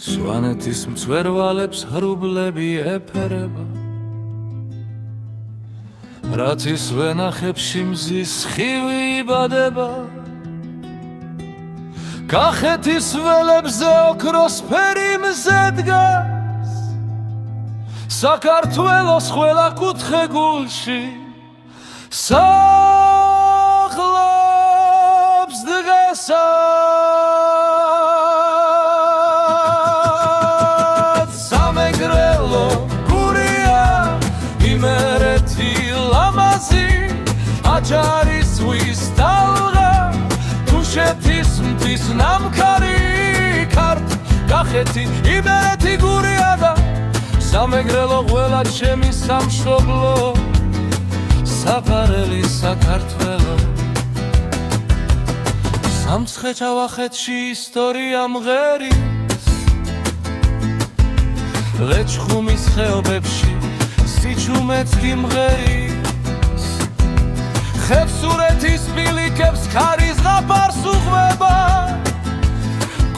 სვანეთის მწვერვალებს ხრუბლები ეფერება, რაც ის ვენახებში მზის ხივი იბადება. კახეთის ველებზე ოქროსფერი მზე დგას, საქართველოს ყველა კუთხე გულში სახლობს დღესაც. სამეგრელო გურია, იმერეთი ლამაზი, აჯარის ზღვის ტალღა, თუშეთის მთის ნამქარი, ქართ კახეთი იმერეთი გურია და სამეგრელო ყველა ჩემი სამშობლო, საფარელი საქართველო. სამცხე-ჯავახეთში ისტორია მღერის, ლეჩხუმის ხეობებში სიჩუმეც დიმღერის, ხევსურეთის ბილიკებს ქარის ზაფარს უყვება,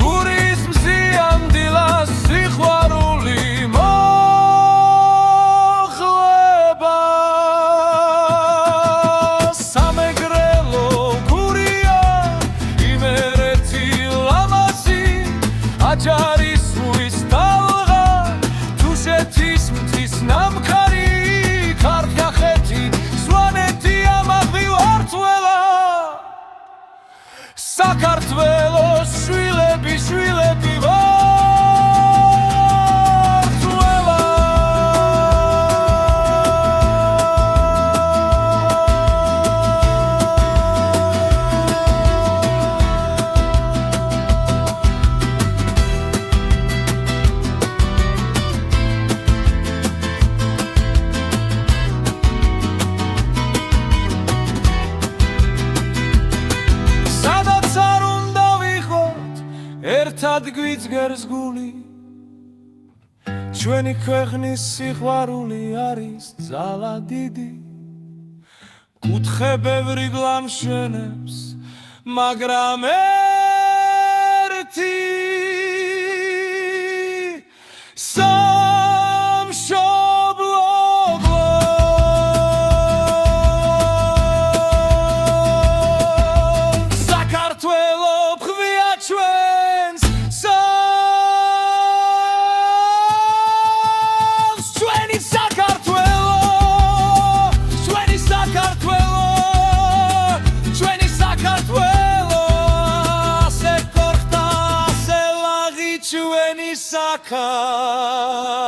გურის მზიან დილას სიყვარული მოხლება. სამეგრელო გურია, იმერეთი ლამაზი, აჯარის ზღვის ტალღა, თუშეთის მთის ნამქარი, ქართ კახეთი, სვანეთი, ამაღლი ვარცველა. საქართველოს შვილები, შვილები ვარცველა. ერთად გვიძგერს გული, ჩვენი ქვეყნის სიყვარული არის ძალა დიდი. კუთხე ბევრი გლამშვენებს, მაგრამ ერთი სამშობლო გვაქვს. საქართველო ბღვია ჩვენს, ჩვენი საქართველო, ჩვენი საქართველო, ჩვენი საქართველო. ასე ქორხთა, ასე ლაღი ჩვენი საქართველო.